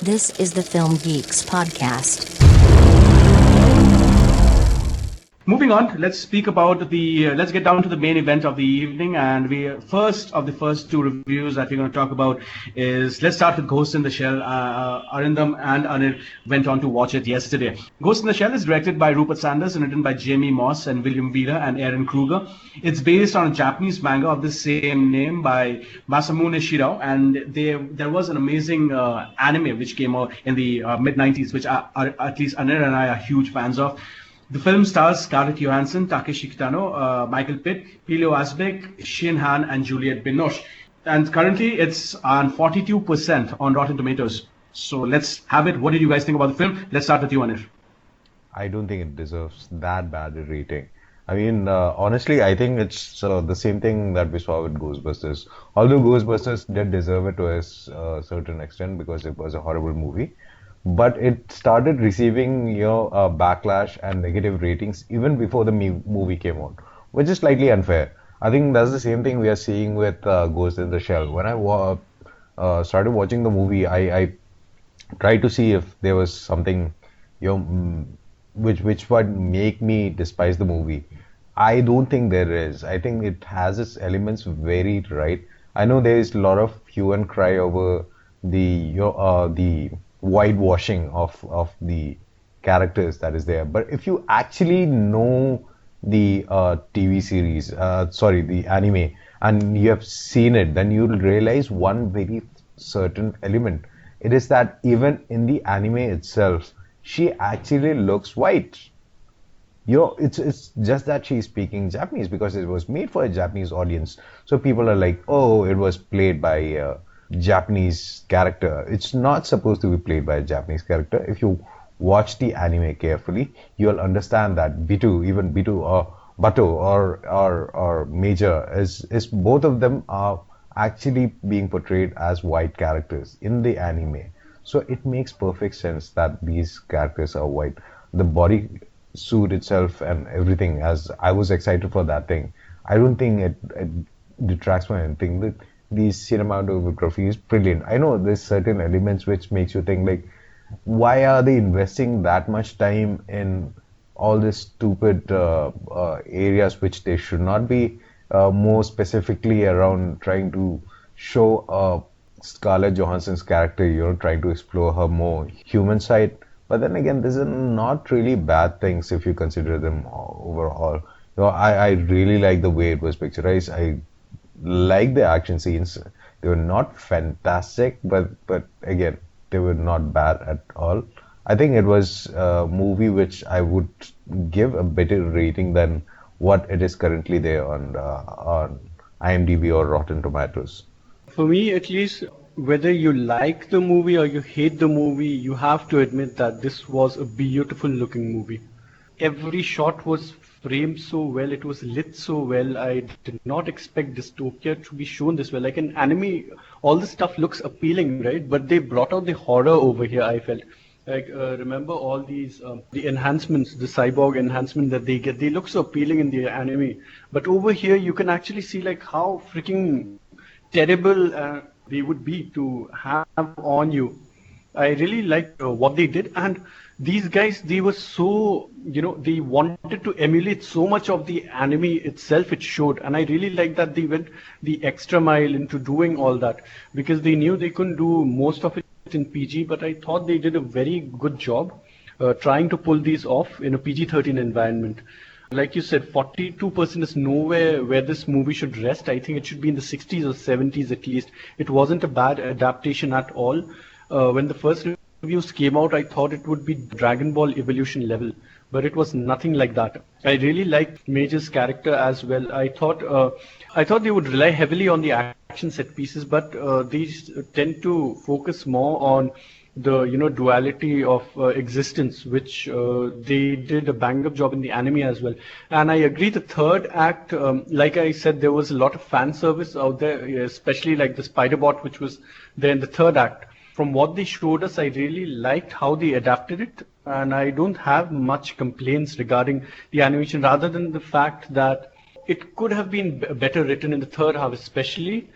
This is the Film Geeks podcast. Moving on, let's speak about let's get down to the main event of the evening. And first of the first two reviews that we're going to talk about is, let's start with Ghost in the Shell. Arindam and Anir went on to watch it yesterday. Ghost in the Shell is directed by Rupert Sanders and written by Jamie Moss and William Vera and Aaron Kruger. It's based on a Japanese manga of the same name by Masamune Shirao. And there was an amazing anime which came out in the mid-90s, which at least Anir and I are huge fans of. The film stars Scarlett Johansson, Takeshi Kitano, Michael Pitt, Pelio Asbæk, Shin Han, and Juliette Binoche. And currently, it's on 42% on Rotten Tomatoes. So let's have it. What did you guys think about the film? Let's start with you, Anir. I don't think it deserves that bad a rating. I mean, honestly, I think it's the same thing that we saw with Ghostbusters. Although Ghostbusters did deserve it to a certain extent because it was a horrible movie. But it started receiving, backlash and negative ratings even before the movie came out, which is slightly unfair. I think that's the same thing we are seeing with Ghost in the Shell. When I started watching the movie, I tried to see if there was something, which would make me despise the movie. I don't think there is. I think it has its elements very right. I know there is a lot of hue and cry over the whitewashing of the characters that is there. But if you actually know the TV series, the anime, and you have seen it, then you'll realize one very certain element. It is that even in the anime itself, she actually looks white. It's just that she's speaking Japanese because it was made for a Japanese audience. So people are like, oh, it was played by a Japanese character. It's not supposed to be played by a Japanese character. If you watch the anime carefully, you'll understand that Bitu or Bato or Major is both of them are actually being portrayed as white characters in the anime. So it makes perfect sense that these characters are white. The body suit itself and everything, as I was excited for that thing. I don't think it detracts from anything. The cinematography is brilliant. I know there's certain elements which makes you think like, why are they investing that much time in all these stupid areas which they should not be, more specifically around trying to show Scarlett Johansson's character, trying to explore her more human side. But then again, these are not really bad things if you consider them overall. I really like the way it was picturized. I like the action scenes. They were not fantastic, but again, they were not bad at all. I think it was a movie which I would give a better rating than what it is currently there on IMDb or Rotten Tomatoes. For me, at least, whether you like the movie or you hate the movie, you have to admit that this was a beautiful looking movie. Every shot was framed so well, it was lit so well. I did not expect dystopia to be shown this well. Like in anime, all the stuff looks appealing, right? But they brought out the horror over here, I felt. Like, remember all these, the enhancements, the cyborg enhancement that they get, they look so appealing in the anime. But over here, you can actually see like how freaking terrible they would be to have on you. I really liked what they did, and these guys, they were so, they wanted to emulate so much of the anime itself it showed, and I really like that they went the extra mile into doing all that, because they knew they couldn't do most of it in PG, but I thought they did a very good job trying to pull these off in a PG-13 environment. Like you said, 42% is nowhere where this movie should rest. I think it should be in the 60s or 70s at least. It wasn't a bad adaptation at all. When the first reviews came out, I thought it would be Dragon Ball Evolution level, but it was nothing like that. I really liked Major's character as well. I thought they would rely heavily on the action set pieces, but they tend to focus more on the duality of existence, which they did a bang-up job in the anime as well. And I agree, the third act, like I said, there was a lot of fan service out there, especially like the Spider-Bot, which was there in the third act. From what they showed us, I really liked how they adapted it, and I don't have much complaints regarding the animation, rather than the fact that it could have been better written in the third half especially.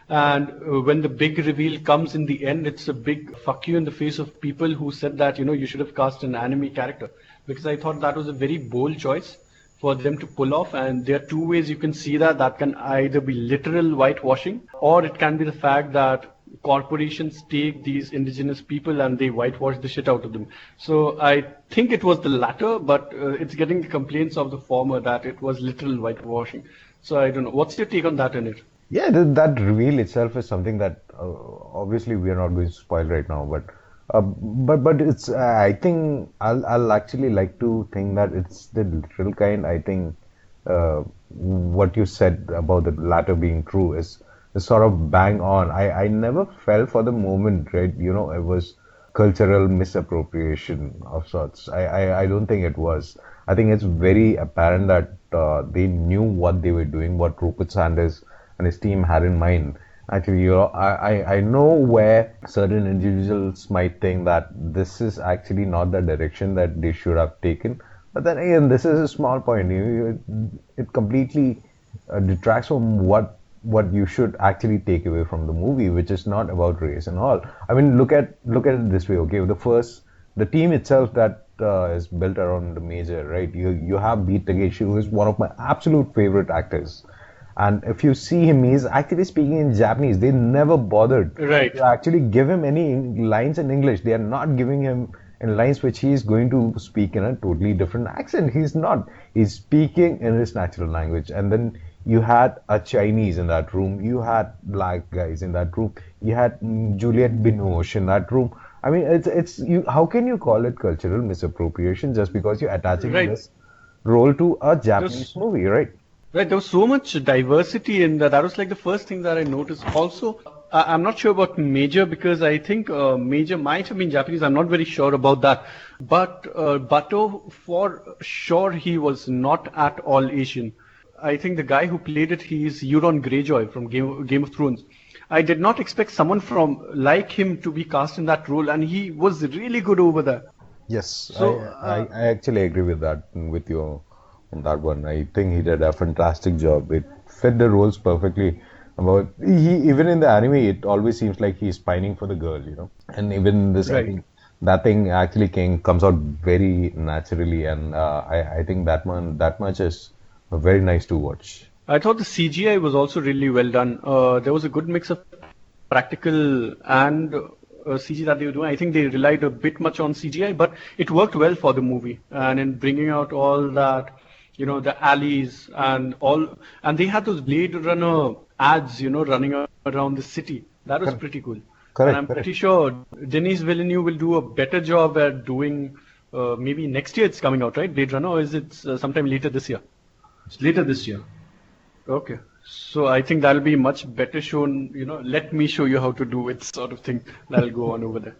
And when the big reveal comes in the end, it's a big fuck you in the face of people who said that, you should have cast an anime character. Because I thought that was a very bold choice for them to pull off. And there are two ways you can see that. That can either be literal whitewashing, or it can be the fact that corporations take these indigenous people and they whitewash the shit out of them. So I think it was the latter, but it's getting the complaints of the former that it was literal whitewashing. So I don't know. What's your take on that, Anir? Yeah, that reveal itself is something that obviously we are not going to spoil right now, but it's I think I'll actually like to think that it's the literal kind. I think what you said about the latter being true is sort of bang on. I never felt for the moment, right? It was cultural misappropriation of sorts. I don't think it was. I think it's very apparent that they knew what they were doing, what Rupert Sanders and his team had in mind. Actually, I know where certain individuals might think that this is actually not the direction that they should have taken. But then again, this is a small point. It completely detracts from what you should actually take away from the movie, which is not about race and all. I mean, look at it this way. Okay, the team itself that is built around the major, right? You have Beat Takeshi, who is one of my absolute favorite actors. And if you see him, he's actually speaking in Japanese. They never bothered to actually give him any lines in English. They are not giving him in lines which he is going to speak in a totally different accent. He's not. He's speaking in his natural language. And then you had a Chinese in that room. You had black guys in that room. You had Juliette Binoche in that room. I mean, it's you. How can you call it cultural misappropriation just because you're attaching this role to a Japanese movie, right? Right, there was so much diversity in that. That was like the first thing that I noticed. Also, I'm not sure about Major because I think Major might have been Japanese. I'm not very sure about that. But Bato, for sure, he was not at all Asian. I think the guy who played it, he's Euron Greyjoy from Game of Thrones. I did not expect someone from like him to be cast in that role, and he was really good over there. Yes, So, I actually agree with you on that one. I think he did a fantastic job. It fit the roles perfectly. Even in the anime, it always seems like he's pining for the girl. And even this, I think that thing actually comes out very naturally, and I think that much is very nice to watch. I thought the CGI was also really well done. There was a good mix of practical and CG that they were doing. I think they relied a bit much on CGI, but it worked well for the movie. And in bringing out all that, the alleys and all, and they had those Blade Runner ads, running around the city. That was pretty cool. And I'm pretty sure Denis Villeneuve will do a better job at doing. Maybe next year it's coming out, right? Blade Runner, or is it sometime later this year? It's later this year. Okay. So I think that'll be much better shown, let me show you how to do it sort of thing that'll go on over there.